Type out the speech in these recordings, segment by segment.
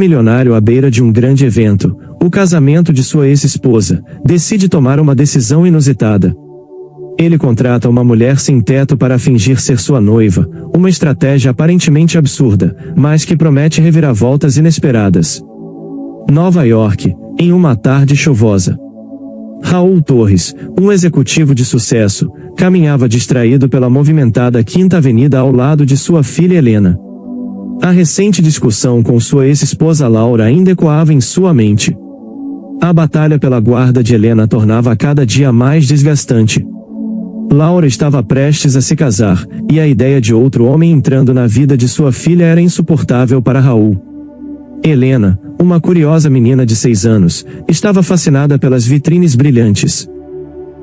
milionário à beira de um grande evento, o casamento de sua ex-esposa, decide tomar uma decisão inusitada. Ele contrata uma mulher sem teto para fingir ser sua noiva, uma estratégia aparentemente absurda, mas que promete reviravoltas inesperadas. Nova York, em uma tarde chuvosa. Raul Torres, um executivo de sucesso, caminhava distraído pela movimentada Quinta Avenida ao lado de sua filha Helena. A recente discussão com sua ex-esposa Laura ainda ecoava em sua mente. A batalha pela guarda de Helena tornava a cada dia mais desgastante. Laura estava prestes a se casar, e a ideia de outro homem entrando na vida de sua filha era insuportável para Raul. Helena, uma curiosa menina de 6 anos, estava fascinada pelas vitrines brilhantes.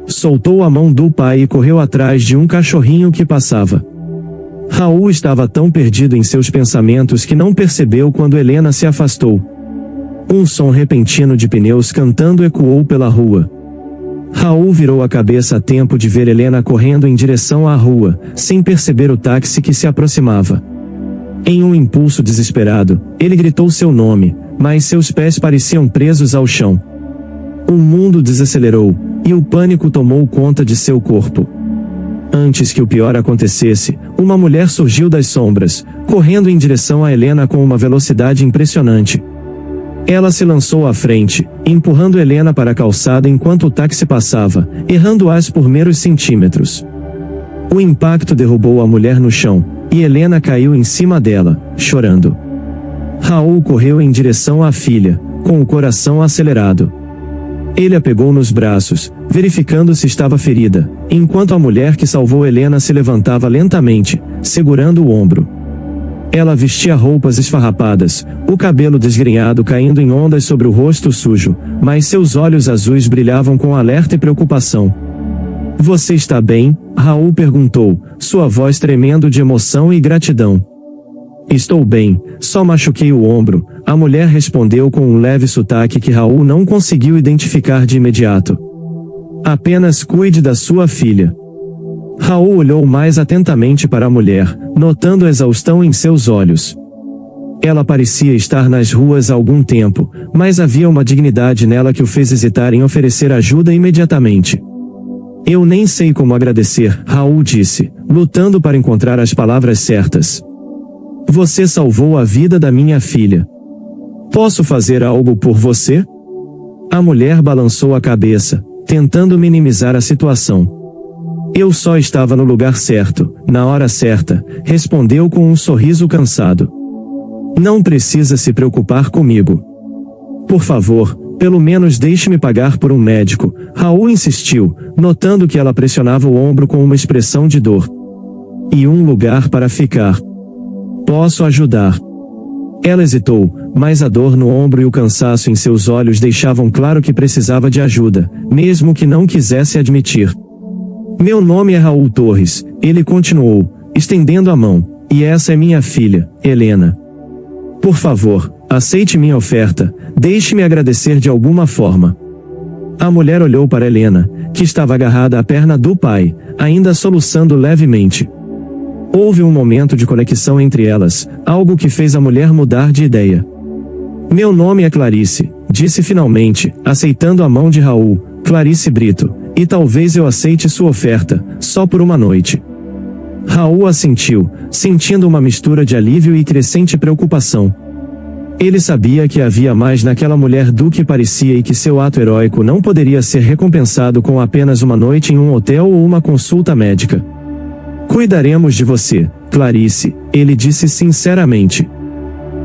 Soltou a mão do pai e correu atrás de um cachorrinho que passava. Raul estava tão perdido em seus pensamentos que não percebeu quando Helena se afastou. Um som repentino de pneus cantando ecoou pela rua. Raul virou a cabeça a tempo de ver Helena correndo em direção à rua, sem perceber o táxi que se aproximava. Em um impulso desesperado, ele gritou seu nome, mas seus pés pareciam presos ao chão. O mundo desacelerou, e o pânico tomou conta de seu corpo. Antes que o pior acontecesse, uma mulher surgiu das sombras, correndo em direção a Helena com uma velocidade impressionante. Ela se lançou à frente, empurrando Helena para a calçada enquanto o táxi passava, errando-as por meros centímetros. O impacto derrubou a mulher no chão, e Helena caiu em cima dela, chorando. Raul correu em direção à filha, com o coração acelerado. Ele a pegou nos braços, verificando se estava ferida, enquanto a mulher que salvou Helena se levantava lentamente, segurando o ombro. Ela vestia roupas esfarrapadas, o cabelo desgrenhado caindo em ondas sobre o rosto sujo, mas seus olhos azuis brilhavam com alerta e preocupação. "Você está bem?", Raul perguntou, sua voz tremendo de emoção e gratidão. "Estou bem, só machuquei o ombro", a mulher respondeu com um leve sotaque que Raul não conseguiu identificar de imediato. "Apenas cuide da sua filha." Raul olhou mais atentamente para a mulher, notando a exaustão em seus olhos. Ela parecia estar nas ruas há algum tempo, mas havia uma dignidade nela que o fez hesitar em oferecer ajuda imediatamente. "Eu nem sei como agradecer", Raul disse, lutando para encontrar as palavras certas. "Você salvou a vida da minha filha. Posso fazer algo por você?" A mulher balançou a cabeça, tentando minimizar a situação. "Eu só estava no lugar certo, na hora certa", respondeu com um sorriso cansado. "Não precisa se preocupar comigo. Por favor, pelo menos deixe-me pagar por um médico", Raul insistiu, notando que ela pressionava o ombro com uma expressão de dor. "E um lugar para ficar. Posso ajudar." Ela hesitou, mas a dor no ombro e o cansaço em seus olhos deixavam claro que precisava de ajuda, mesmo que não quisesse admitir. "Meu nome é Raul Torres", ele continuou, estendendo a mão, "e essa é minha filha, Helena. Por favor, aceite minha oferta, deixe-me agradecer de alguma forma." A mulher olhou para Helena, que estava agarrada à perna do pai, ainda soluçando levemente. Houve um momento de conexão entre elas, algo que fez a mulher mudar de ideia. "Meu nome é Clarice", disse finalmente, aceitando a mão de Raul, "Clarice Brito, e talvez eu aceite sua oferta, só por uma noite." Raul assentiu, sentindo uma mistura de alívio e crescente preocupação. Ele sabia que havia mais naquela mulher do que parecia e que seu ato heróico não poderia ser recompensado com apenas uma noite em um hotel ou uma consulta médica. "Cuidaremos de você, Clarice", ele disse sinceramente.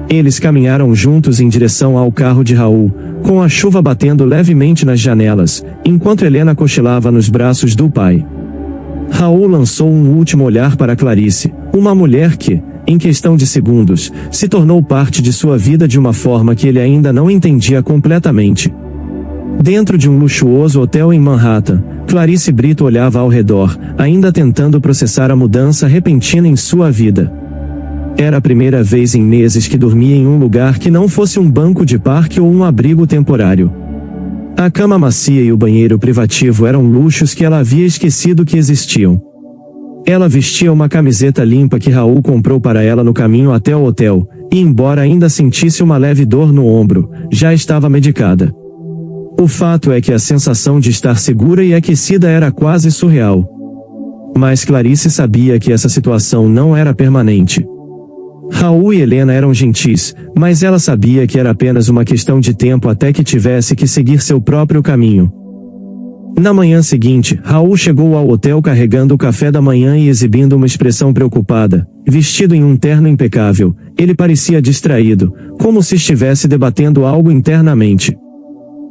Eles caminharam juntos em direção ao carro de Raul, com a chuva batendo levemente nas janelas, enquanto Helena cochilava nos braços do pai. Raul lançou um último olhar para Clarice, uma mulher que, em questão de segundos, se tornou parte de sua vida de uma forma que ele ainda não entendia completamente. Dentro de um luxuoso hotel em Manhattan, Clarice Brito olhava ao redor, ainda tentando processar a mudança repentina em sua vida. Era a primeira vez em meses que dormia em um lugar que não fosse um banco de parque ou um abrigo temporário. A cama macia e o banheiro privativo eram luxos que ela havia esquecido que existiam. Ela vestia uma camiseta limpa que Raul comprou para ela no caminho até o hotel, e embora ainda sentisse uma leve dor no ombro, já estava medicada. O fato é que a sensação de estar segura e aquecida era quase surreal. Mas Clarice sabia que essa situação não era permanente. Raul e Helena eram gentis, mas ela sabia que era apenas uma questão de tempo até que tivesse que seguir seu próprio caminho. Na manhã seguinte, Raul chegou ao hotel carregando o café da manhã e exibindo uma expressão preocupada. Vestido em um terno impecável, ele parecia distraído, como se estivesse debatendo algo internamente.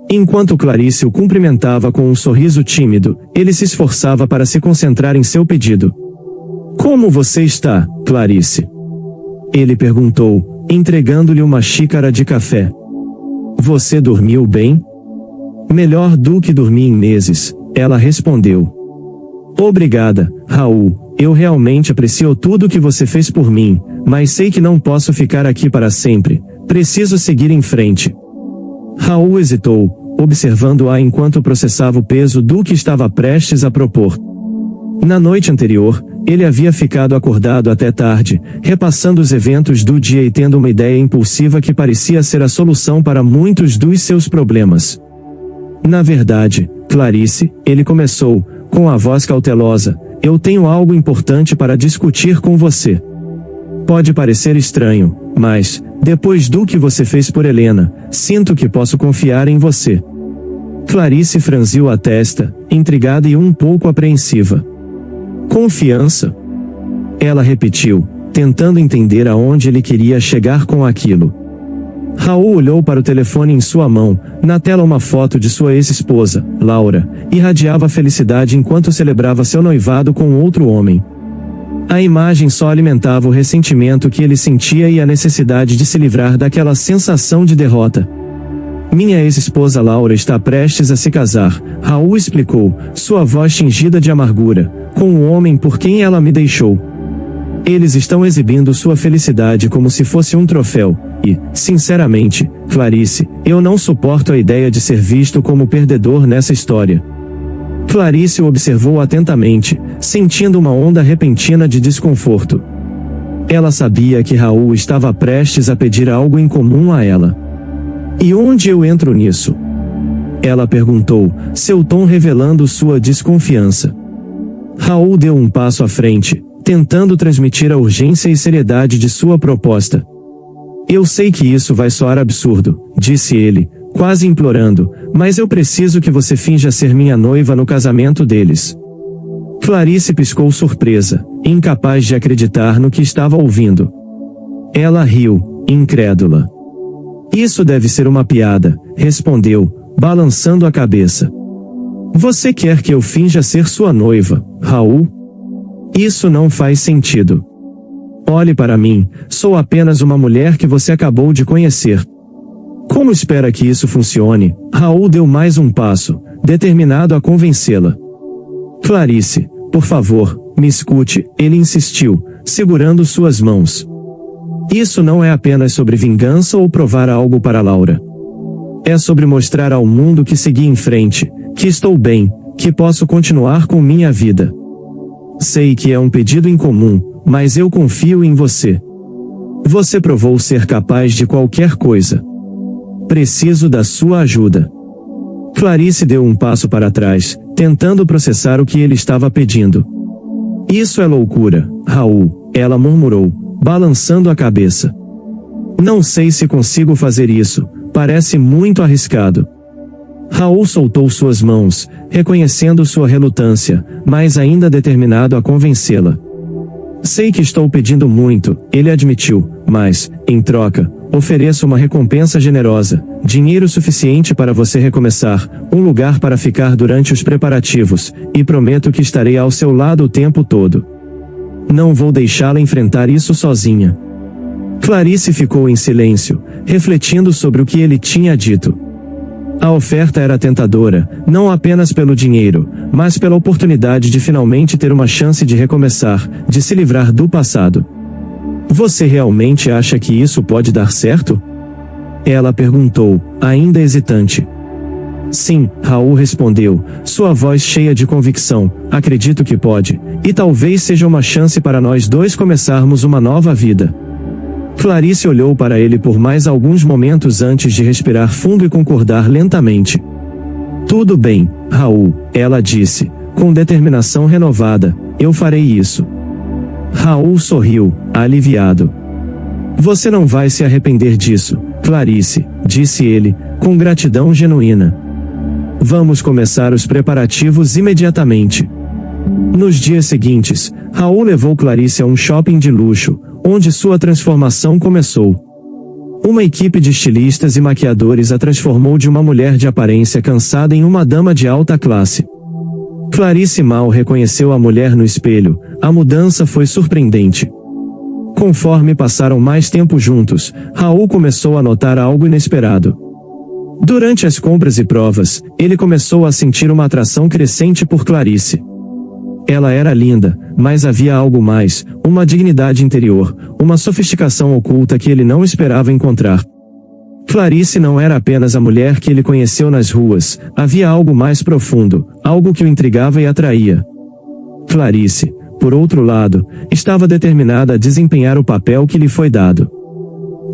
Enquanto Clarice o cumprimentava com um sorriso tímido, ele se esforçava para se concentrar em seu pedido. "Como você está, Clarice?" ele perguntou, entregando-lhe uma xícara de café. "Você dormiu bem?" "Melhor do que dormi em meses", ela respondeu. "Obrigada, Raul, eu realmente aprecio tudo que você fez por mim, mas sei que não posso ficar aqui para sempre, preciso seguir em frente." Raul hesitou, observando-a enquanto processava o peso do que estava prestes a propor. Na noite anterior, ele havia ficado acordado até tarde, repassando os eventos do dia e tendo uma ideia impulsiva que parecia ser a solução para muitos dos seus problemas. "Na verdade, Clarice", ele começou, com a voz cautelosa, "eu tenho algo importante para discutir com você. Pode parecer estranho, mas, depois do que você fez por Helena, sinto que posso confiar em você." Clarice franziu a testa, intrigada e um pouco apreensiva. "Confiança?" ela repetiu, tentando entender aonde ele queria chegar com aquilo. Raul olhou para o telefone em sua mão, na tela uma foto de sua ex-esposa, Laura, irradiava felicidade enquanto celebrava seu noivado com outro homem. A imagem só alimentava o ressentimento que ele sentia e a necessidade de se livrar daquela sensação de derrota. "Minha ex-esposa Laura está prestes a se casar", Raul explicou, sua voz tingida de amargura, "com o homem por quem ela me deixou. Eles estão exibindo sua felicidade como se fosse um troféu, e, sinceramente, Clarice, eu não suporto a ideia de ser visto como perdedor nessa história." Clarice o observou atentamente, sentindo uma onda repentina de desconforto. Ela sabia que Raul estava prestes a pedir algo incomum a ela. "E onde eu entro nisso?" ela perguntou, seu tom revelando sua desconfiança. Raul deu um passo à frente, tentando transmitir a urgência e seriedade de sua proposta. "Eu sei que isso vai soar absurdo", disse ele, quase implorando, "mas eu preciso que você finja ser minha noiva no casamento deles." Clarice piscou surpresa, incapaz de acreditar no que estava ouvindo. Ela riu, incrédula. "Isso deve ser uma piada", respondeu, balançando a cabeça. "Você quer que eu finja ser sua noiva, Raul? Isso não faz sentido. Olhe para mim, sou apenas uma mulher que você acabou de conhecer." "Como espera que isso funcione?" Raul deu mais um passo, determinado a convencê-la. "Clarice, por favor, me escute", ele insistiu, segurando suas mãos. "Isso não é apenas sobre vingança ou provar algo para Laura. É sobre mostrar ao mundo que segui em frente, que estou bem, que posso continuar com minha vida. Sei que é um pedido incomum, mas eu confio em você. Você provou ser capaz de qualquer coisa. Preciso da sua ajuda." Clarice deu um passo para trás, tentando processar o que ele estava pedindo. "Isso é loucura, Raul", ela murmurou, balançando a cabeça. "Não sei se consigo fazer isso, parece muito arriscado." Raul soltou suas mãos, reconhecendo sua relutância, mas ainda determinado a convencê-la. "Sei que estou pedindo muito", ele admitiu, "mas, em troca, ofereço uma recompensa generosa, dinheiro suficiente para você recomeçar, um lugar para ficar durante os preparativos, e prometo que estarei ao seu lado o tempo todo. Não vou deixá-la enfrentar isso sozinha." Clarice ficou em silêncio, refletindo sobre o que ele tinha dito. A oferta era tentadora, não apenas pelo dinheiro, mas pela oportunidade de finalmente ter uma chance de recomeçar, de se livrar do passado. "Você realmente acha que isso pode dar certo?" ela perguntou, ainda hesitante. "Sim", Raul respondeu, sua voz cheia de convicção, "acredito que pode, e talvez seja uma chance para nós dois começarmos uma nova vida." Clarice olhou para ele por mais alguns momentos antes de respirar fundo e concordar lentamente. Tudo bem, Raul, ela disse, com determinação renovada, eu farei isso. Raul sorriu, aliviado. Você não vai se arrepender disso, Clarice, disse ele, com gratidão genuína. Vamos começar os preparativos imediatamente. Nos dias seguintes, Raul levou Clarice a um shopping de luxo, onde sua transformação começou. Uma equipe de estilistas e maquiadores a transformou de uma mulher de aparência cansada em uma dama de alta classe. Clarice mal reconheceu a mulher no espelho, a mudança foi surpreendente. Conforme passaram mais tempo juntos, Raul começou a notar algo inesperado. Durante as compras e provas, ele começou a sentir uma atração crescente por Clarice. Ela era linda, mas havia algo mais, uma dignidade interior, uma sofisticação oculta que ele não esperava encontrar. Clarice não era apenas a mulher que ele conheceu nas ruas, havia algo mais profundo, algo que o intrigava e atraía. Clarice, por outro lado, estava determinada a desempenhar o papel que lhe foi dado.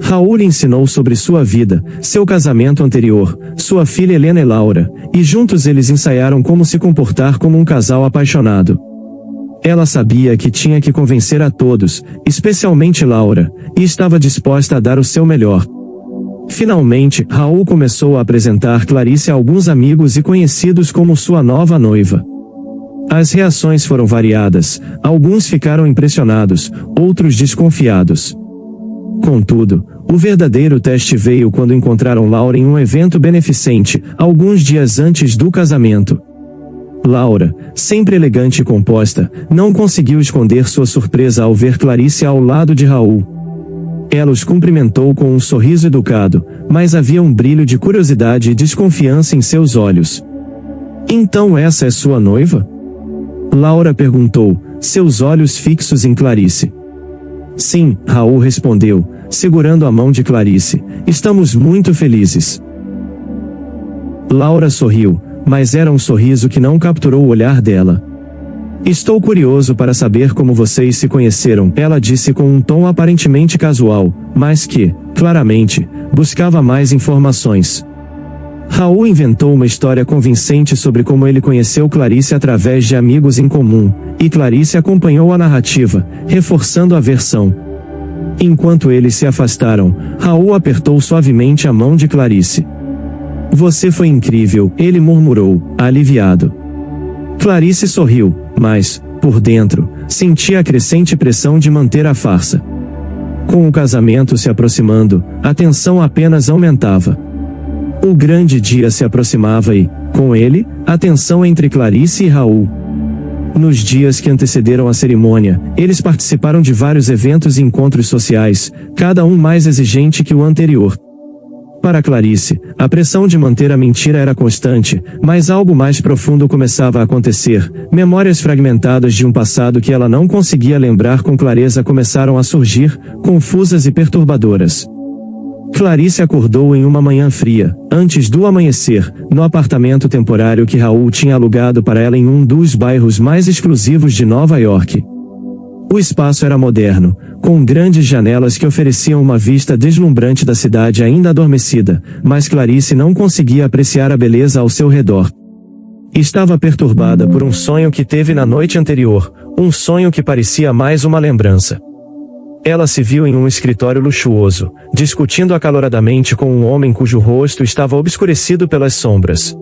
Raul lhe ensinou sobre sua vida, seu casamento anterior, sua filha Helena e Laura, e juntos eles ensaiaram como se comportar como um casal apaixonado. Ela sabia que tinha que convencer a todos, especialmente Laura, e estava disposta a dar o seu melhor. Finalmente, Raul começou a apresentar Clarice a alguns amigos e conhecidos como sua nova noiva. As reações foram variadas, alguns ficaram impressionados, outros desconfiados. Contudo, o verdadeiro teste veio quando encontraram Laura em um evento beneficente, alguns dias antes do casamento. Laura, sempre elegante e composta, não conseguiu esconder sua surpresa ao ver Clarice ao lado de Raul. Ela os cumprimentou com um sorriso educado, mas havia um brilho de curiosidade e desconfiança em seus olhos. Então essa é sua noiva? Laura perguntou, seus olhos fixos em Clarice. Sim, Raul respondeu, segurando a mão de Clarice, estamos muito felizes. Laura sorriu, mas era um sorriso que não capturou o olhar dela. Estou curioso para saber como vocês se conheceram, ela disse com um tom aparentemente casual, mas que, claramente, buscava mais informações. Raul inventou uma história convincente sobre como ele conheceu Clarice através de amigos em comum, e Clarice acompanhou a narrativa, reforçando a versão. Enquanto eles se afastaram, Raul apertou suavemente a mão de Clarice. Você foi incrível, ele murmurou, aliviado. Clarice sorriu, mas, por dentro, sentia a crescente pressão de manter a farsa. Com o casamento se aproximando, a tensão apenas aumentava. O grande dia se aproximava e, com ele, a tensão entre Clarice e Raul. Nos dias que antecederam a cerimônia, eles participaram de vários eventos e encontros sociais, cada um mais exigente que o anterior. Para Clarice, a pressão de manter a mentira era constante, mas algo mais profundo começava a acontecer. Memórias fragmentadas de um passado que ela não conseguia lembrar com clareza começaram a surgir, confusas e perturbadoras. Clarice acordou em uma manhã fria, antes do amanhecer, no apartamento temporário que Raul tinha alugado para ela em um dos bairros mais exclusivos de Nova York. O espaço era moderno, com grandes janelas que ofereciam uma vista deslumbrante da cidade ainda adormecida, mas Clarice não conseguia apreciar a beleza ao seu redor. Estava perturbada por um sonho que teve na noite anterior, um sonho que parecia mais uma lembrança. Ela se viu em um escritório luxuoso, discutindo acaloradamente com um homem cujo rosto estava obscurecido pelas sombras.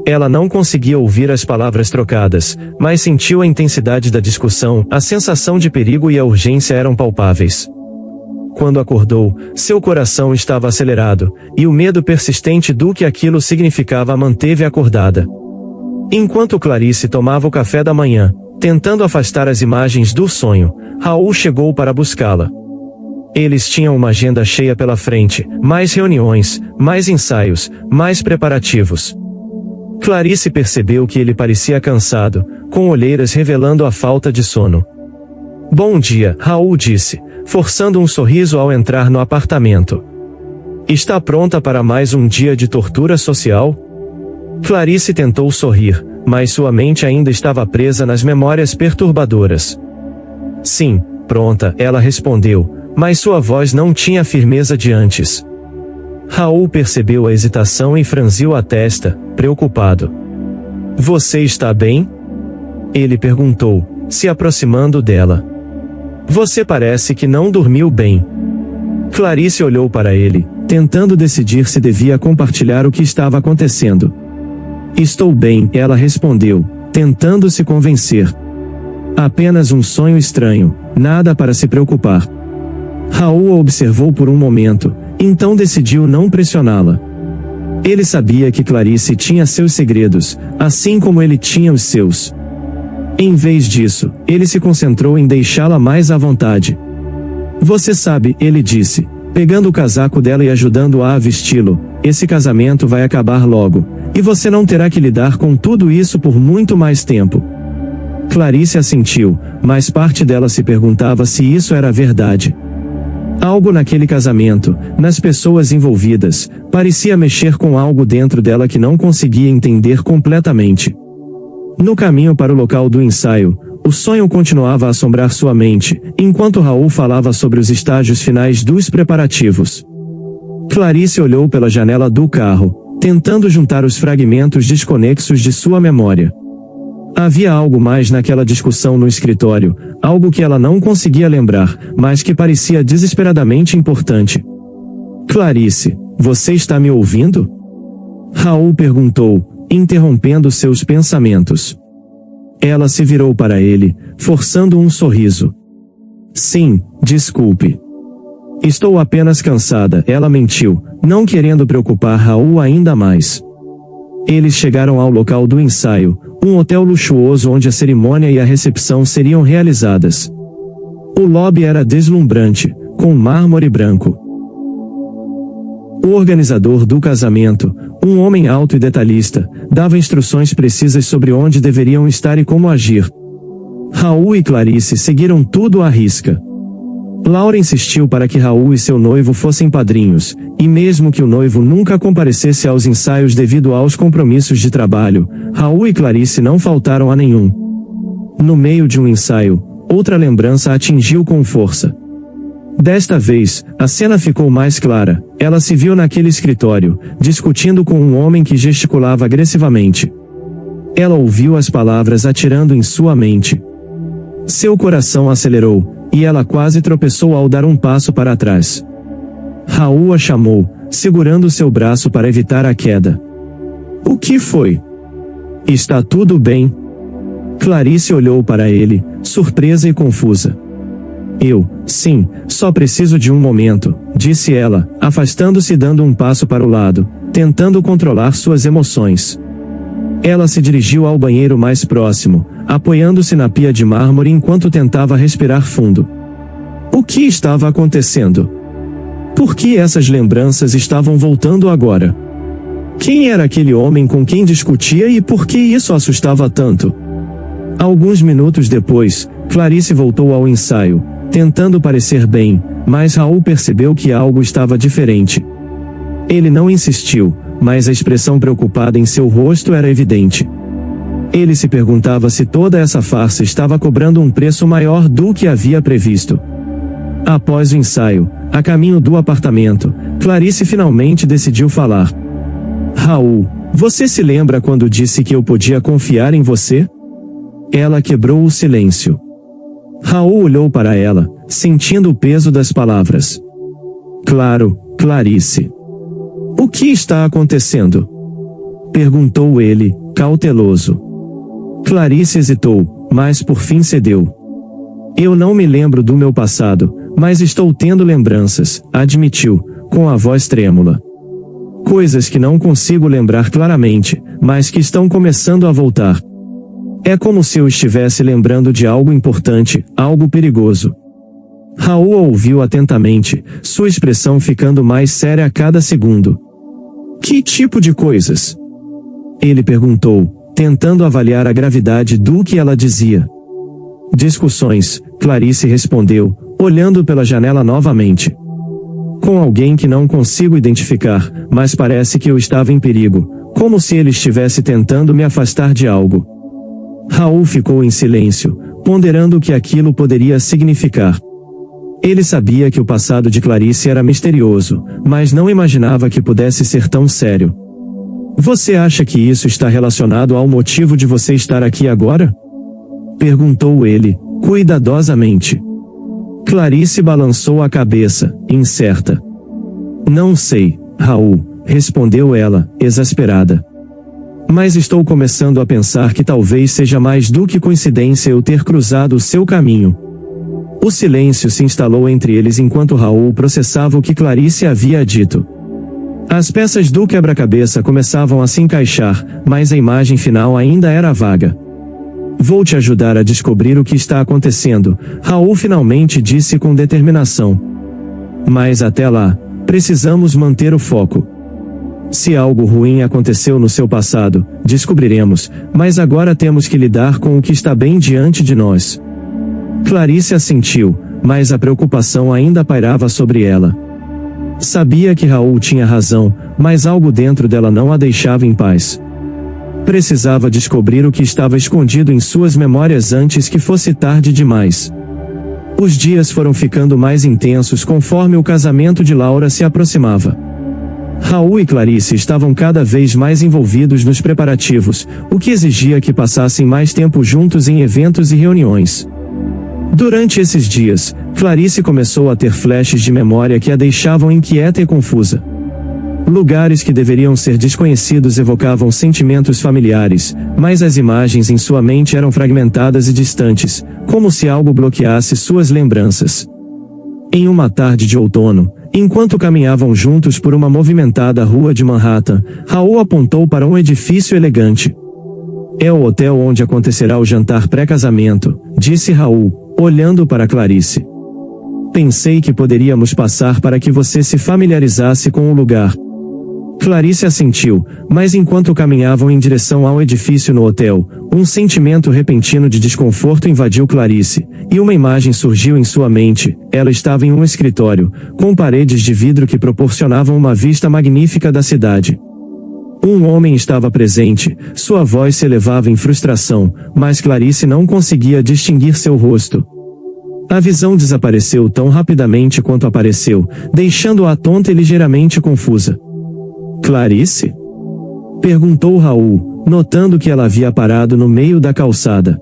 Ela não conseguia ouvir as palavras trocadas, mas sentiu a intensidade da discussão, a sensação de perigo e a urgência eram palpáveis. Quando acordou, seu coração estava acelerado, e o medo persistente do que aquilo significava a manteve acordada. Enquanto Clarice tomava o café da manhã, tentando afastar as imagens do sonho, Raul chegou para buscá-la. Eles tinham uma agenda cheia pela frente, mais reuniões, mais ensaios, mais preparativos. Clarice percebeu que ele parecia cansado, com olheiras revelando a falta de sono. Bom dia, Raul disse, forçando um sorriso ao entrar no apartamento. Está pronta para mais um dia de tortura social? Clarice tentou sorrir, mas sua mente ainda estava presa nas memórias perturbadoras. Sim, pronta, ela respondeu, mas sua voz não tinha a firmeza de antes. Raul percebeu a hesitação e franziu a testa, preocupado. Você está bem? Ele perguntou, se aproximando dela. Você parece que não dormiu bem. Clarice olhou para ele, tentando decidir se devia compartilhar o que estava acontecendo. Estou bem, ela respondeu, tentando se convencer. Apenas um sonho estranho, nada para se preocupar. Raul a observou por um momento, então decidiu não pressioná-la. Ele sabia que Clarice tinha seus segredos, assim como ele tinha os seus. Em vez disso, ele se concentrou em deixá-la mais à vontade. Você sabe, ele disse, pegando o casaco dela e ajudando-a a vesti-lo, esse casamento vai acabar logo, e você não terá que lidar com tudo isso por muito mais tempo. Clarice assentiu, mas parte dela se perguntava se isso era verdade. Algo naquele casamento, nas pessoas envolvidas, parecia mexer com algo dentro dela que não conseguia entender completamente. No caminho para o local do ensaio, o sonho continuava a assombrar sua mente, enquanto Raul falava sobre os estágios finais dos preparativos. Clarice olhou pela janela do carro, tentando juntar os fragmentos desconexos de sua memória. Havia algo mais naquela discussão no escritório, algo que ela não conseguia lembrar, mas que parecia desesperadamente importante. Clarice, você está me ouvindo? Raul perguntou, interrompendo seus pensamentos. Ela se virou para ele, forçando um sorriso. Sim, desculpe. Estou apenas cansada, ela mentiu, não querendo preocupar Raul ainda mais. Eles chegaram ao local do ensaio, um hotel luxuoso onde a cerimônia e a recepção seriam realizadas. O lobby era deslumbrante, com mármore branco. O organizador do casamento, um homem alto e detalhista, dava instruções precisas sobre onde deveriam estar e como agir. Raul e Clarice seguiram tudo à risca. Laura insistiu para que Raul e seu noivo fossem padrinhos, e mesmo que o noivo nunca comparecesse aos ensaios devido aos compromissos de trabalho, Raul e Clarice não faltaram a nenhum. No meio de um ensaio, outra lembrança atingiu com força. Desta vez, a cena ficou mais clara, ela se viu naquele escritório, discutindo com um homem que gesticulava agressivamente. Ela ouviu as palavras atirando em sua mente. Seu coração acelerou, e ela quase tropeçou ao dar um passo para trás. Raul a chamou, segurando seu braço para evitar a queda. O que foi? Está tudo bem? Clarice olhou para ele, surpresa e confusa. Sim, só preciso de um momento, disse ela, afastando-se e dando um passo para o lado, tentando controlar suas emoções. Ela se dirigiu ao banheiro mais próximo, apoiando-se na pia de mármore enquanto tentava respirar fundo. O que estava acontecendo? Por que essas lembranças estavam voltando agora? Quem era aquele homem com quem discutia e por que isso assustava tanto? Alguns minutos depois, Clarice voltou ao ensaio, tentando parecer bem, mas Raul percebeu que algo estava diferente. Ele não insistiu, mas a expressão preocupada em seu rosto era evidente. Ele se perguntava se toda essa farsa estava cobrando um preço maior do que havia previsto. Após o ensaio, a caminho do apartamento, Clarice finalmente decidiu falar. Raul, você se lembra quando disse que eu podia confiar em você? Ela quebrou o silêncio. Raul olhou para ela, sentindo o peso das palavras. Claro, Clarice. O que está acontecendo? Perguntou ele, cauteloso. Clarice hesitou, mas por fim cedeu. Eu não me lembro do meu passado, mas estou tendo lembranças, admitiu, com a voz trêmula. Coisas que não consigo lembrar claramente, mas que estão começando a voltar. É como se eu estivesse lembrando de algo importante, algo perigoso. Raul a ouviu atentamente, sua expressão ficando mais séria a cada segundo. Que tipo de coisas? Ele perguntou, tentando avaliar a gravidade do que ela dizia. Discussões, Clarice respondeu, olhando pela janela novamente. Com alguém que não consigo identificar, mas parece que eu estava em perigo, como se ele estivesse tentando me afastar de algo. Raul ficou em silêncio, ponderando o que aquilo poderia significar. Ele sabia que o passado de Clarice era misterioso, mas não imaginava que pudesse ser tão sério. Você acha que isso está relacionado ao motivo de você estar aqui agora? Perguntou ele, cuidadosamente. Clarice balançou a cabeça, incerta. Não sei, Raul, respondeu ela, exasperada. Mas estou começando a pensar que talvez seja mais do que coincidência eu ter cruzado o seu caminho. O silêncio se instalou entre eles enquanto Raul processava o que Clarice havia dito. As peças do quebra-cabeça começavam a se encaixar, mas a imagem final ainda era vaga. Vou te ajudar a descobrir o que está acontecendo, Raul finalmente disse com determinação. Mas até lá, precisamos manter o foco. Se algo ruim aconteceu no seu passado, descobriremos, mas agora temos que lidar com o que está bem diante de nós. Clarice assentiu, mas a preocupação ainda pairava sobre ela. Sabia que Raul tinha razão, mas algo dentro dela não a deixava em paz. Precisava descobrir o que estava escondido em suas memórias antes que fosse tarde demais. Os dias foram ficando mais intensos conforme o casamento de Laura se aproximava. Raul e Clarice estavam cada vez mais envolvidos nos preparativos, o que exigia que passassem mais tempo juntos em eventos e reuniões. Durante esses dias, Clarice começou a ter flashes de memória que a deixavam inquieta e confusa. Lugares que deveriam ser desconhecidos evocavam sentimentos familiares, mas as imagens em sua mente eram fragmentadas e distantes, como se algo bloqueasse suas lembranças. Em uma tarde de outono, enquanto caminhavam juntos por uma movimentada rua de Manhattan, Raul apontou para um edifício elegante. É o hotel onde acontecerá o jantar pré-casamento, disse Raul, olhando para Clarice. Pensei que poderíamos passar para que você se familiarizasse com o lugar. Clarice assentiu, mas enquanto caminhavam em direção ao edifício no hotel, um sentimento repentino de desconforto invadiu Clarice, e uma imagem surgiu em sua mente. Ela estava em um escritório, com paredes de vidro que proporcionavam uma vista magnífica da cidade. Um homem estava presente, sua voz se elevava em frustração, mas Clarice não conseguia distinguir seu rosto. A visão desapareceu tão rapidamente quanto apareceu, deixando-a tonta e ligeiramente confusa. Clarice? Perguntou Raul, notando que ela havia parado no meio da calçada.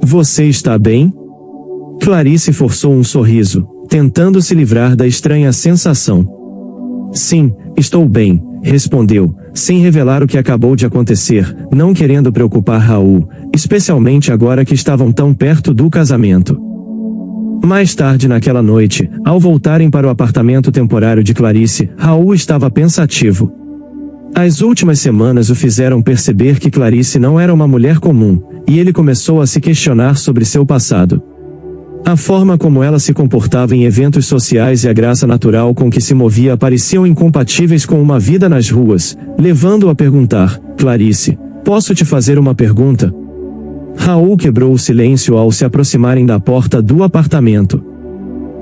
Você está bem? Clarice forçou um sorriso, tentando se livrar da estranha sensação. Sim, estou bem, respondeu, sem revelar o que acabou de acontecer, não querendo preocupar Raul, especialmente agora que estavam tão perto do casamento. Mais tarde naquela noite, ao voltarem para o apartamento temporário de Clarice, Raul estava pensativo. As últimas semanas o fizeram perceber que Clarice não era uma mulher comum, e ele começou a se questionar sobre seu passado. A forma como ela se comportava em eventos sociais e a graça natural com que se movia pareciam incompatíveis com uma vida nas ruas, levando-o a perguntar: Clarice, posso te fazer uma pergunta? Raul quebrou o silêncio ao se aproximarem da porta do apartamento.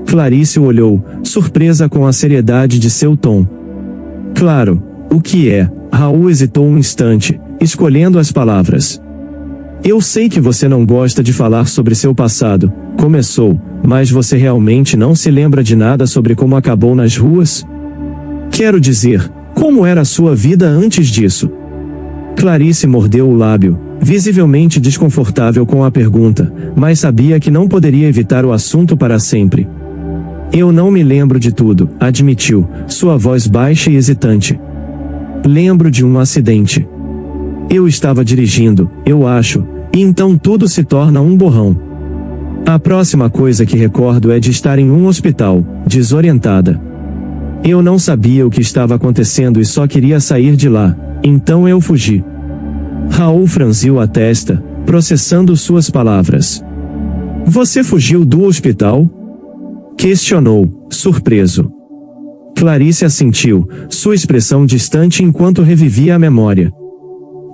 Clarice o olhou, surpresa com a seriedade de seu tom. Claro, o que é? Raul hesitou um instante, escolhendo as palavras. Eu sei que você não gosta de falar sobre seu passado, começou, mas você realmente não se lembra de nada sobre como acabou nas ruas? Quero dizer, como era a sua vida antes disso? Clarice mordeu o lábio, visivelmente desconfortável com a pergunta, mas sabia que não poderia evitar o assunto para sempre. Eu não me lembro de tudo, admitiu, sua voz baixa e hesitante. Lembro de um acidente. Eu estava dirigindo, eu acho, e então tudo se torna um borrão. A próxima coisa que recordo é de estar em um hospital, desorientada. Eu não sabia o que estava acontecendo e só queria sair de lá, então eu fugi. Raul franziu a testa, processando suas palavras. Você fugiu do hospital? Questionou, surpreso. Clarice assentiu, sua expressão distante enquanto revivia a memória.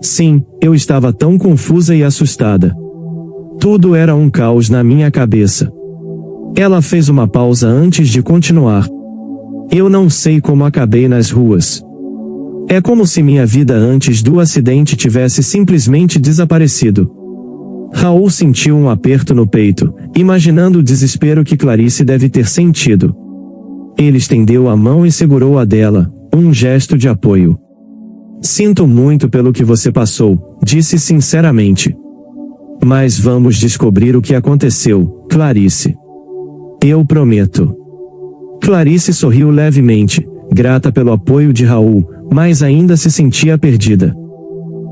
Sim, eu estava tão confusa e assustada. Tudo era um caos na minha cabeça. Ela fez uma pausa antes de continuar. Eu não sei como acabei nas ruas. É como se minha vida antes do acidente tivesse simplesmente desaparecido. Raul sentiu um aperto no peito, imaginando o desespero que Clarice deve ter sentido. Ele estendeu a mão e segurou a dela, um gesto de apoio. Sinto muito pelo que você passou, disse sinceramente. Mas vamos descobrir o que aconteceu, Clarice. Eu prometo. Clarice sorriu levemente, grata pelo apoio de Raul, mas ainda se sentia perdida.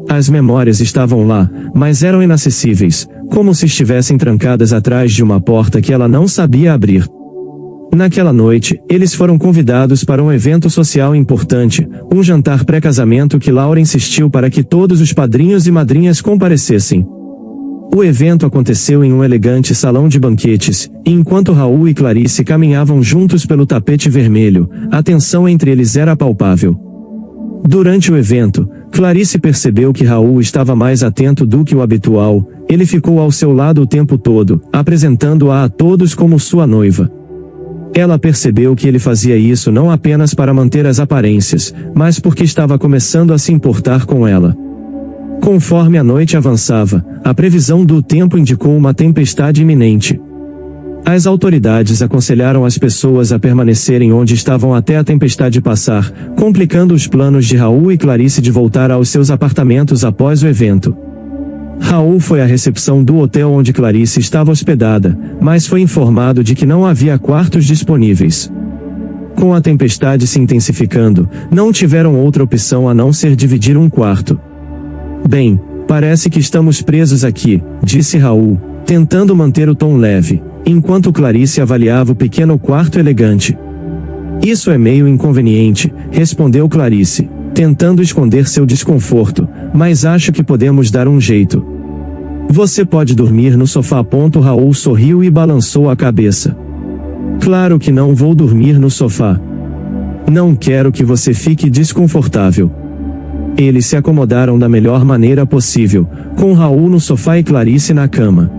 As memórias estavam lá, mas eram inacessíveis, como se estivessem trancadas atrás de uma porta que ela não sabia abrir. Naquela noite, eles foram convidados para um evento social importante, um jantar pré-casamento que Laura insistiu para que todos os padrinhos e madrinhas comparecessem. O evento aconteceu em um elegante salão de banquetes, e enquanto Raul e Clarice caminhavam juntos pelo tapete vermelho, a tensão entre eles era palpável. Durante o evento, Clarice percebeu que Raul estava mais atento do que o habitual, ele ficou ao seu lado o tempo todo, apresentando-a a todos como sua noiva. Ela percebeu que ele fazia isso não apenas para manter as aparências, mas porque estava começando a se importar com ela. Conforme a noite avançava, a previsão do tempo indicou uma tempestade iminente. As autoridades aconselharam as pessoas a permanecerem onde estavam até a tempestade passar, complicando os planos de Raul e Clarice de voltar aos seus apartamentos após o evento. Raul foi à recepção do hotel onde Clarice estava hospedada, mas foi informado de que não havia quartos disponíveis. Com a tempestade se intensificando, não tiveram outra opção a não ser dividir um quarto. Bem, parece que estamos presos aqui, disse Raul, tentando manter o tom leve, enquanto Clarice avaliava o pequeno quarto elegante. Isso é meio inconveniente, respondeu Clarice, tentando esconder seu desconforto, mas acho que podemos dar um jeito. Você pode dormir no sofá. Raul sorriu e balançou a cabeça. Claro que não vou dormir no sofá. Não quero que você fique desconfortável. Eles se acomodaram da melhor maneira possível, com Raul no sofá e Clarice na cama.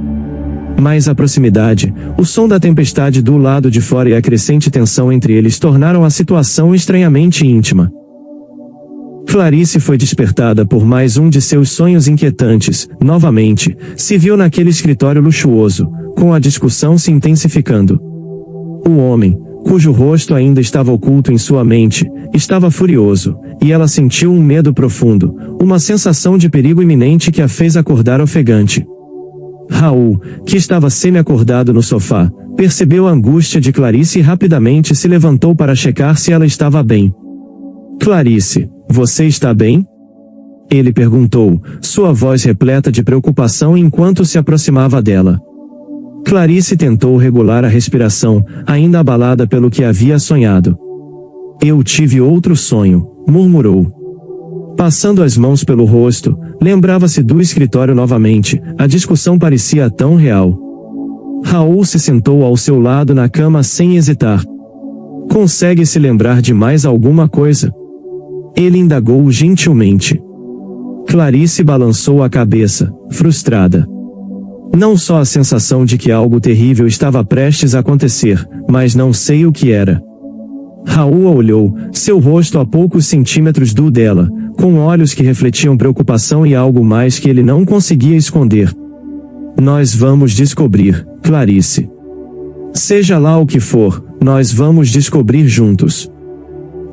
Mas a proximidade, o som da tempestade do lado de fora e a crescente tensão entre eles tornaram a situação estranhamente íntima. Clarice foi despertada por mais um de seus sonhos inquietantes. Novamente, se viu naquele escritório luxuoso, com a discussão se intensificando. O homem, cujo rosto ainda estava oculto em sua mente, estava furioso, e ela sentiu um medo profundo, uma sensação de perigo iminente que a fez acordar ofegante. Raul, que estava semi-acordado no sofá, percebeu a angústia de Clarice e rapidamente se levantou para checar se ela estava bem. Clarice, você está bem? Ele perguntou, sua voz repleta de preocupação enquanto se aproximava dela. Clarice tentou regular a respiração, ainda abalada pelo que havia sonhado. Eu tive outro sonho, murmurou. Passando as mãos pelo rosto, lembrava-se do escritório novamente, a discussão parecia tão real. Raul se sentou ao seu lado na cama sem hesitar. Consegue se lembrar de mais alguma coisa? Ele indagou gentilmente. Clarice balançou a cabeça, frustrada. Não só a sensação de que algo terrível estava prestes a acontecer, mas não sei o que era. Raul a olhou, seu rosto a poucos centímetros do dela, com olhos que refletiam preocupação e algo mais que ele não conseguia esconder. Nós vamos descobrir, Clarice. Seja lá o que for, nós vamos descobrir juntos.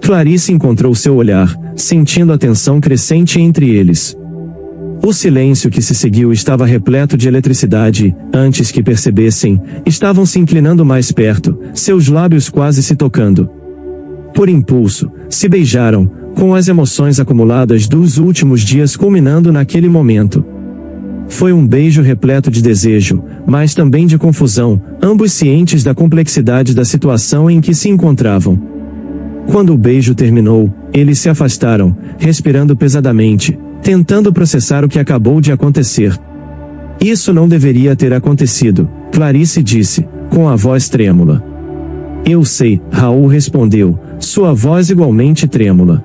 Clarice encontrou seu olhar, sentindo a tensão crescente entre eles. O silêncio que se seguiu estava repleto de eletricidade e, antes que percebessem, estavam se inclinando mais perto, seus lábios quase se tocando. Por impulso, se beijaram, com as emoções acumuladas dos últimos dias culminando naquele momento. Foi um beijo repleto de desejo, mas também de confusão, ambos cientes da complexidade da situação em que se encontravam. Quando o beijo terminou, eles se afastaram, respirando pesadamente, tentando processar o que acabou de acontecer. Isso não deveria ter acontecido, Clarice disse, com a voz trêmula. Eu sei, Raul respondeu, sua voz igualmente trêmula.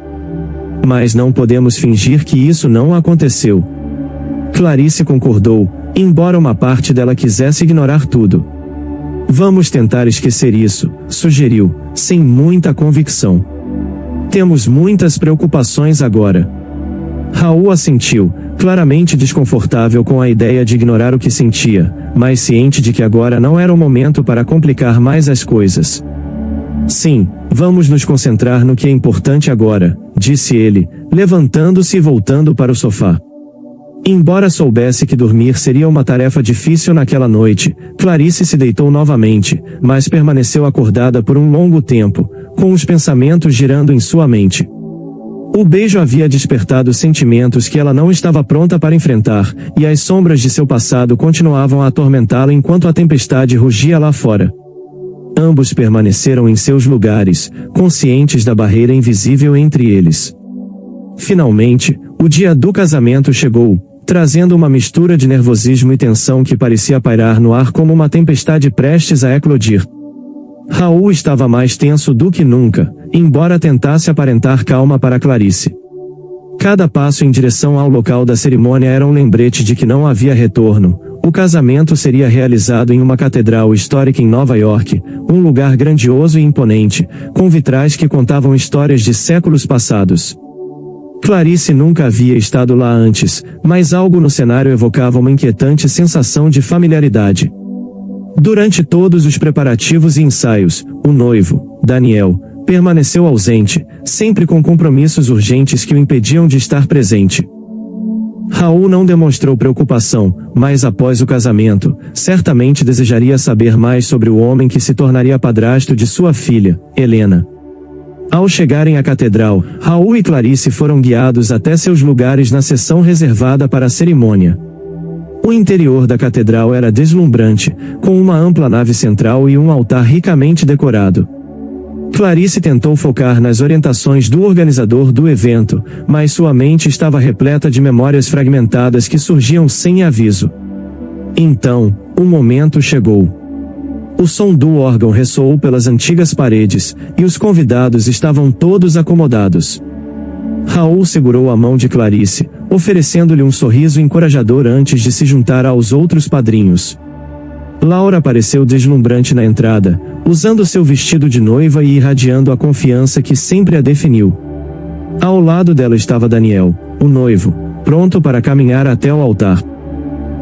Mas não podemos fingir que isso não aconteceu. Clarice concordou, embora uma parte dela quisesse ignorar tudo. Vamos tentar esquecer isso, sugeriu, sem muita convicção. Temos muitas preocupações agora. Raul assentiu, claramente desconfortável com a ideia de ignorar o que sentia, mas ciente de que agora não era o momento para complicar mais as coisas. Sim, vamos nos concentrar no que é importante agora, disse ele, levantando-se e voltando para o sofá. Embora soubesse que dormir seria uma tarefa difícil naquela noite, Clarice se deitou novamente, mas permaneceu acordada por um longo tempo, com os pensamentos girando em sua mente. O beijo havia despertado sentimentos que ela não estava pronta para enfrentar, e as sombras de seu passado continuavam a atormentá-la enquanto a tempestade rugia lá fora. Ambos permaneceram em seus lugares, conscientes da barreira invisível entre eles. Finalmente, o dia do casamento chegou, trazendo uma mistura de nervosismo e tensão que parecia pairar no ar como uma tempestade prestes a eclodir. Raul estava mais tenso do que nunca, embora tentasse aparentar calma para Clarice. Cada passo em direção ao local da cerimônia era um lembrete de que não havia retorno. O casamento seria realizado em uma catedral histórica em Nova York, um lugar grandioso e imponente, com vitrais que contavam histórias de séculos passados. Clarice nunca havia estado lá antes, mas algo no cenário evocava uma inquietante sensação de familiaridade. Durante todos os preparativos e ensaios, o noivo, Daniel, permaneceu ausente, sempre com compromissos urgentes que o impediam de estar presente. Raul não demonstrou preocupação, mas após o casamento, certamente desejaria saber mais sobre o homem que se tornaria padrasto de sua filha, Helena. Ao chegarem à catedral, Raul e Clarice foram guiados até seus lugares na seção reservada para a cerimônia. O interior da catedral era deslumbrante, com uma ampla nave central e um altar ricamente decorado. Clarice tentou focar nas orientações do organizador do evento, mas sua mente estava repleta de memórias fragmentadas que surgiam sem aviso. Então, o momento chegou. O som do órgão ressoou pelas antigas paredes, e os convidados estavam todos acomodados. Raul segurou a mão de Clarice, oferecendo-lhe um sorriso encorajador antes de se juntar aos outros padrinhos. Laura apareceu deslumbrante na entrada, usando seu vestido de noiva e irradiando a confiança que sempre a definiu. Ao lado dela estava Daniel, o noivo, pronto para caminhar até o altar.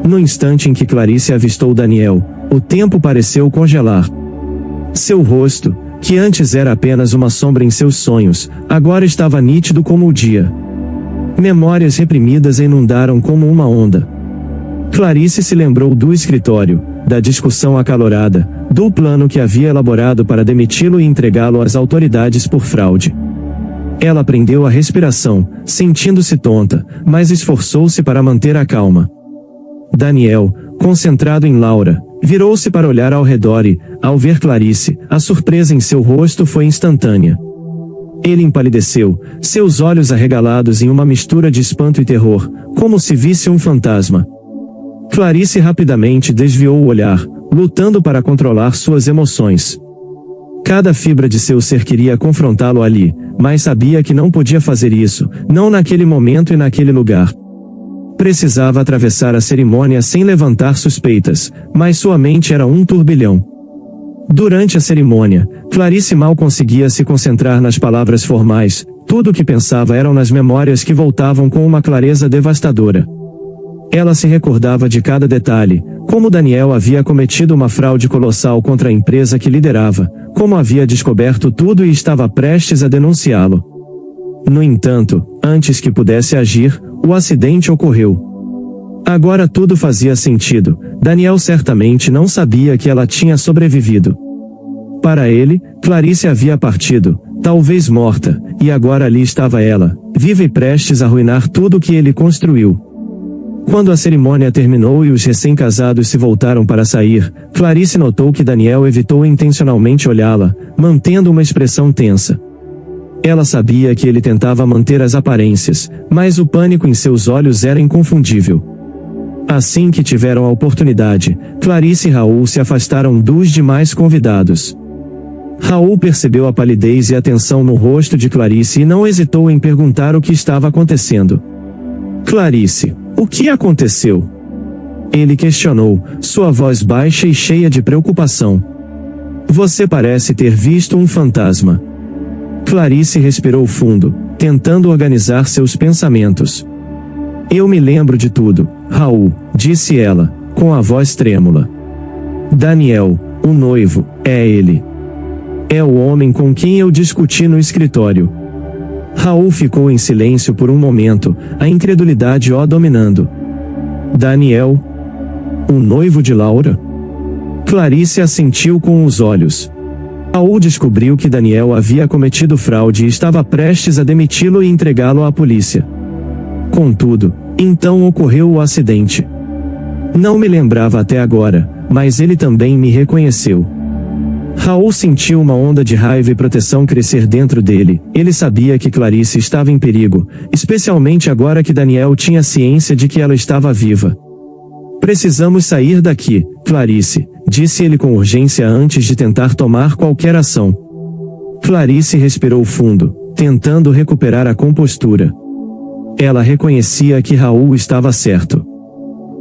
No instante em que Clarice avistou Daniel, o tempo pareceu congelar. Seu rosto, que antes era apenas uma sombra em seus sonhos, agora estava nítido como o dia. Memórias reprimidas a inundaram como uma onda. Clarice se lembrou do escritório, da discussão acalorada, do plano que havia elaborado para demiti-lo e entregá-lo às autoridades por fraude. Ela prendeu a respiração, sentindo-se tonta, mas esforçou-se para manter a calma. Daniel, concentrado em Laura, virou-se para olhar ao redor e, ao ver Clarice, a surpresa em seu rosto foi instantânea. Ele empalideceu, seus olhos arregalados em uma mistura de espanto e terror, como se visse um fantasma. Clarice rapidamente desviou o olhar, lutando para controlar suas emoções. Cada fibra de seu ser queria confrontá-lo ali, mas sabia que não podia fazer isso, não naquele momento e naquele lugar. Precisava atravessar a cerimônia sem levantar suspeitas, mas sua mente era um turbilhão. Durante a cerimônia, Clarice mal conseguia se concentrar nas palavras formais, tudo o que pensava eram nas memórias que voltavam com uma clareza devastadora. Ela se recordava de cada detalhe, como Daniel havia cometido uma fraude colossal contra a empresa que liderava, como havia descoberto tudo e estava prestes a denunciá-lo. No entanto, antes que pudesse agir, o acidente ocorreu. Agora tudo fazia sentido. Daniel certamente não sabia que ela tinha sobrevivido. Para ele, Clarice havia partido, talvez morta, e agora ali estava ela, viva e prestes a arruinar tudo o que ele construiu. Quando a cerimônia terminou e os recém-casados se voltaram para sair, Clarice notou que Daniel evitou intencionalmente olhá-la, mantendo uma expressão tensa. Ela sabia que ele tentava manter as aparências, mas o pânico em seus olhos era inconfundível. Assim que tiveram a oportunidade, Clarice e Raul se afastaram dos demais convidados. Raul percebeu a palidez e a tensão no rosto de Clarice e não hesitou em perguntar o que estava acontecendo. Clarice, o que aconteceu? Ele questionou, sua voz baixa e cheia de preocupação. Você parece ter visto um fantasma. Clarice respirou fundo, tentando organizar seus pensamentos. Eu me lembro de tudo, Raul, disse ela, com a voz trêmula. Daniel, o noivo, é ele. É o homem com quem eu discuti no escritório. Raul ficou em silêncio por um momento, a incredulidade o dominando. Daniel? O noivo de Laura? Clarice assentiu com os olhos. Raul descobriu que Daniel havia cometido fraude e estava prestes a demiti-lo e entregá-lo à polícia. Contudo, então ocorreu o acidente. Não me lembrava até agora, mas ele também me reconheceu. Raul sentiu uma onda de raiva e proteção crescer dentro dele. Ele sabia que Clarice estava em perigo, especialmente agora que Daniel tinha ciência de que ela estava viva. Precisamos sair daqui, Clarice, disse ele com urgência antes de tentar tomar qualquer ação. Clarice respirou fundo, tentando recuperar a compostura. Ela reconhecia que Raul estava certo.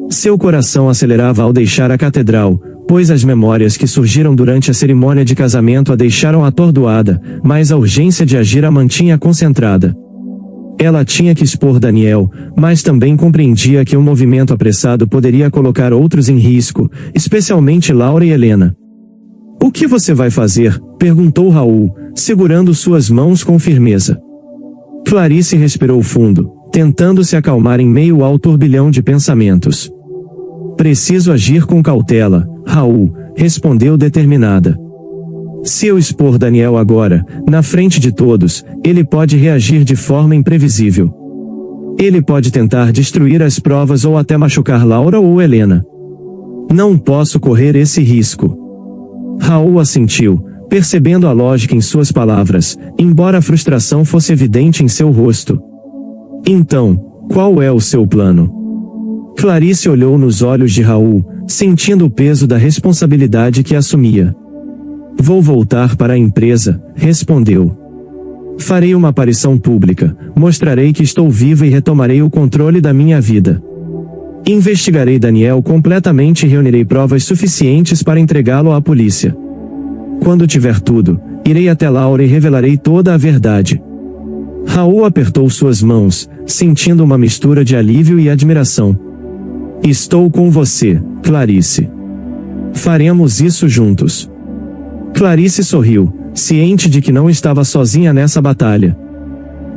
Seu coração acelerava ao deixar a catedral, pois as memórias que surgiram durante a cerimônia de casamento a deixaram atordoada, mas a urgência de agir a mantinha concentrada. Ela tinha que expor Daniel, mas também compreendia que um movimento apressado poderia colocar outros em risco, especialmente Laura e Helena. O que você vai fazer? Perguntou Raul, segurando suas mãos com firmeza. Clarice respirou fundo, tentando se acalmar em meio ao turbilhão de pensamentos. Preciso agir com cautela, Raul, respondeu determinada. Se eu expor Daniel agora, na frente de todos, ele pode reagir de forma imprevisível. Ele pode tentar destruir as provas ou até machucar Laura ou Helena. Não posso correr esse risco. Raul assentiu, percebendo a lógica em suas palavras, embora a frustração fosse evidente em seu rosto. Então, qual é o seu plano? Clarice olhou nos olhos de Raul, sentindo o peso da responsabilidade que assumia. Vou voltar para a empresa, respondeu. Farei uma aparição pública, mostrarei que estou viva e retomarei o controle da minha vida. Investigarei Daniel completamente e reunirei provas suficientes para entregá-lo à polícia. Quando tiver tudo, irei até Laura e revelarei toda a verdade. Raul apertou suas mãos, sentindo uma mistura de alívio e admiração. Estou com você, Clarice. Faremos isso juntos. Clarice sorriu, ciente de que não estava sozinha nessa batalha.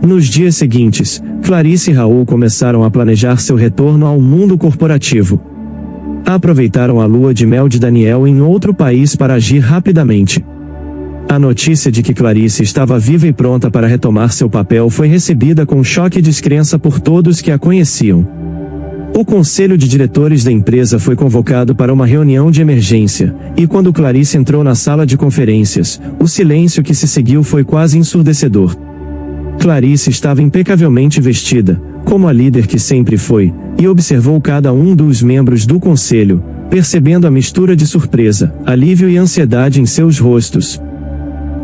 Nos dias seguintes, Clarice e Raul começaram a planejar seu retorno ao mundo corporativo. Aproveitaram a lua de mel de Daniel em outro país para agir rapidamente. A notícia de que Clarice estava viva e pronta para retomar seu papel foi recebida com choque e descrença por todos que a conheciam. O conselho de diretores da empresa foi convocado para uma reunião de emergência, e quando Clarice entrou na sala de conferências, o silêncio que se seguiu foi quase ensurdecedor. Clarice estava impecavelmente vestida, como a líder que sempre foi, e observou cada um dos membros do conselho, percebendo a mistura de surpresa, alívio e ansiedade em seus rostos.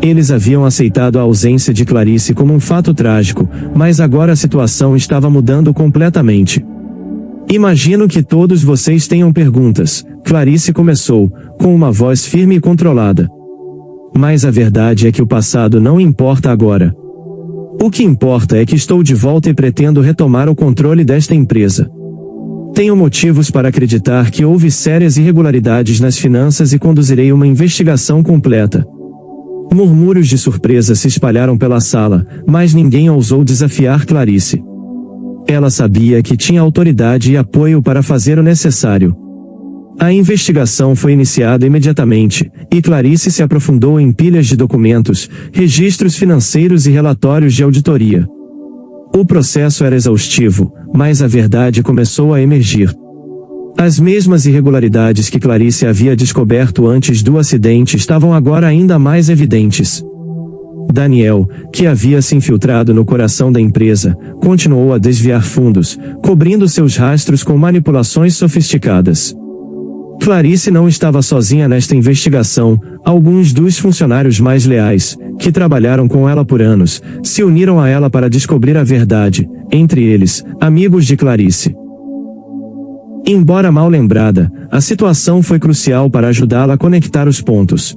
Eles haviam aceitado a ausência de Clarice como um fato trágico, mas agora a situação estava mudando completamente. Imagino que todos vocês tenham perguntas, Clarice começou, com uma voz firme e controlada. Mas a verdade é que o passado não importa agora. O que importa é que estou de volta e pretendo retomar o controle desta empresa. Tenho motivos para acreditar que houve sérias irregularidades nas finanças e conduzirei uma investigação completa. Murmúrios de surpresa se espalharam pela sala, mas ninguém ousou desafiar Clarice. Ela sabia que tinha autoridade e apoio para fazer o necessário. A investigação foi iniciada imediatamente, e Clarice se aprofundou em pilhas de documentos, registros financeiros e relatórios de auditoria. O processo era exaustivo, mas a verdade começou a emergir. As mesmas irregularidades que Clarice havia descoberto antes do acidente estavam agora ainda mais evidentes. Daniel, que havia se infiltrado no coração da empresa, continuou a desviar fundos, cobrindo seus rastros com manipulações sofisticadas. Clarice não estava sozinha nesta investigação. Alguns dos funcionários mais leais, que trabalharam com ela por anos, se uniram a ela para descobrir a verdade, entre eles, amigos de Clarice. Embora mal lembrada, a situação foi crucial para ajudá-la a conectar os pontos.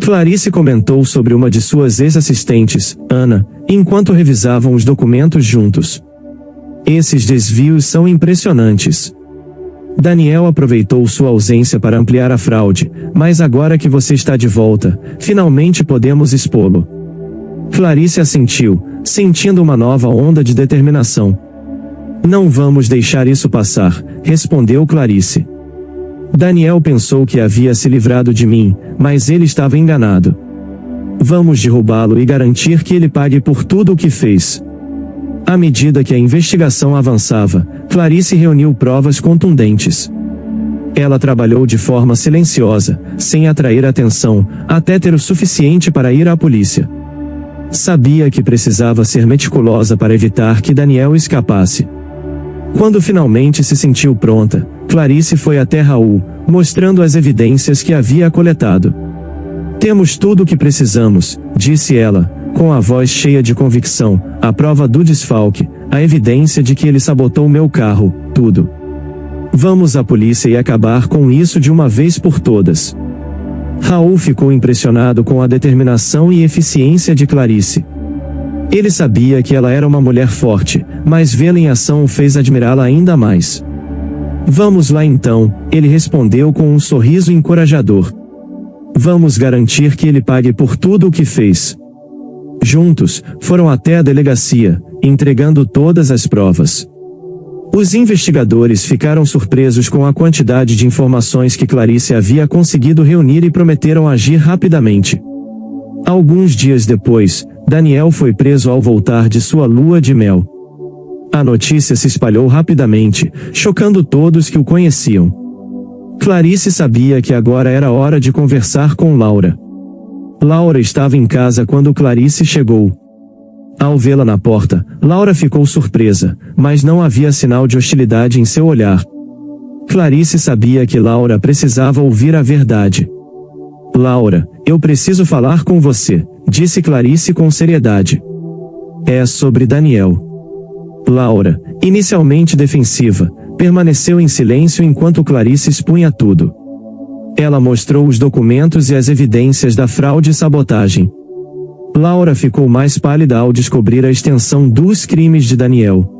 Clarice comentou sobre uma de suas ex-assistentes, Ana, enquanto revisavam os documentos juntos. Esses desvios são impressionantes. Daniel aproveitou sua ausência para ampliar a fraude, mas agora que você está de volta, finalmente podemos expô-lo. Clarice assentiu, sentindo uma nova onda de determinação. Não vamos deixar isso passar, respondeu Clarice. Daniel pensou que havia se livrado de mim, mas ele estava enganado. Vamos derrubá-lo e garantir que ele pague por tudo o que fez. À medida que a investigação avançava, Clarice reuniu provas contundentes. Ela trabalhou de forma silenciosa, sem atrair atenção, até ter o suficiente para ir à polícia. Sabia que precisava ser meticulosa para evitar que Daniel escapasse. Quando finalmente se sentiu pronta, Clarice foi até Raul, mostrando as evidências que havia coletado. Temos tudo o que precisamos, disse ela, com a voz cheia de convicção, a prova do desfalque, a evidência de que ele sabotou meu carro, tudo. Vamos à polícia e acabar com isso de uma vez por todas. Raul ficou impressionado com a determinação e eficiência de Clarice. Ele sabia que ela era uma mulher forte, mas vê-la em ação o fez admirá-la ainda mais. Vamos lá então, ele respondeu com um sorriso encorajador. Vamos garantir que ele pague por tudo o que fez. Juntos, foram até a delegacia, entregando todas as provas. Os investigadores ficaram surpresos com a quantidade de informações que Clarice havia conseguido reunir e prometeram agir rapidamente. Alguns dias depois, Daniel foi preso ao voltar de sua lua de mel. A notícia se espalhou rapidamente, chocando todos que o conheciam. Clarice sabia que agora era hora de conversar com Laura. Laura estava em casa quando Clarice chegou. Ao vê-la na porta, Laura ficou surpresa, mas não havia sinal de hostilidade em seu olhar. Clarice sabia que Laura precisava ouvir a verdade. Laura, eu preciso falar com você, disse Clarice com seriedade. É sobre Daniel. Laura, inicialmente defensiva, permaneceu em silêncio enquanto Clarice expunha tudo. Ela mostrou os documentos e as evidências da fraude e sabotagem. Laura ficou mais pálida ao descobrir a extensão dos crimes de Daniel.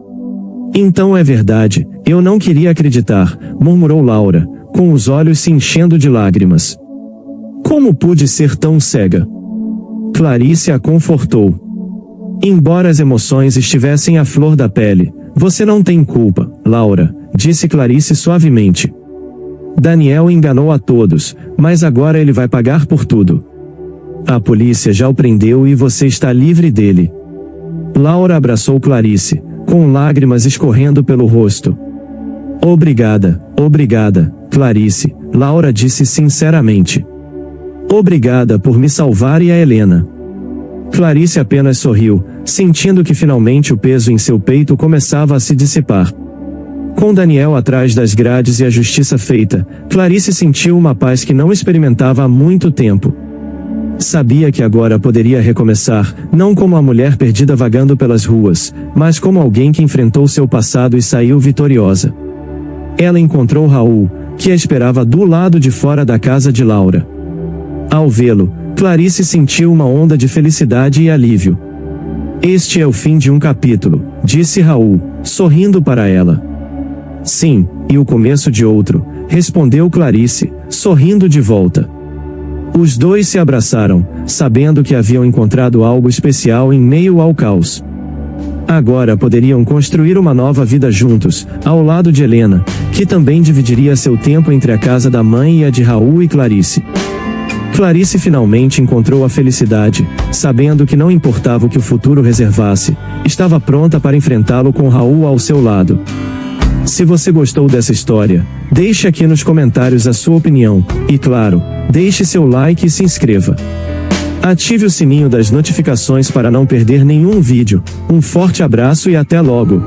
Então é verdade, eu não queria acreditar, murmurou Laura, com os olhos se enchendo de lágrimas. Como pude ser tão cega? Clarice a confortou. Embora as emoções estivessem à flor da pele, você não tem culpa, Laura, disse Clarice suavemente. Daniel enganou a todos, mas agora ele vai pagar por tudo. A polícia já o prendeu e você está livre dele. Laura abraçou Clarice, com lágrimas escorrendo pelo rosto. Obrigada, Clarice, Laura disse sinceramente. Obrigada por me salvar e a Helena. Clarice apenas sorriu, sentindo que finalmente o peso em seu peito começava a se dissipar. Com Daniel atrás das grades e a justiça feita, Clarice sentiu uma paz que não experimentava há muito tempo. Sabia que agora poderia recomeçar, não como a mulher perdida vagando pelas ruas, mas como alguém que enfrentou seu passado e saiu vitoriosa. Ela encontrou Raul, que a esperava do lado de fora da casa de Laura. Ao vê-lo, Clarice sentiu uma onda de felicidade e alívio. Este é o fim de um capítulo, disse Raul, sorrindo para ela. Sim, e o começo de outro, respondeu Clarice, sorrindo de volta. Os dois se abraçaram, sabendo que haviam encontrado algo especial em meio ao caos. Agora poderiam construir uma nova vida juntos, ao lado de Helena, que também dividiria seu tempo entre a casa da mãe e a de Raul e Clarice. Clarice finalmente encontrou a felicidade, sabendo que não importava o que o futuro reservasse, estava pronta para enfrentá-lo com Raul ao seu lado. Se você gostou dessa história, deixe aqui nos comentários a sua opinião, e claro, deixe seu like e se inscreva. Ative o sininho das notificações para não perder nenhum vídeo. Um forte abraço e até logo!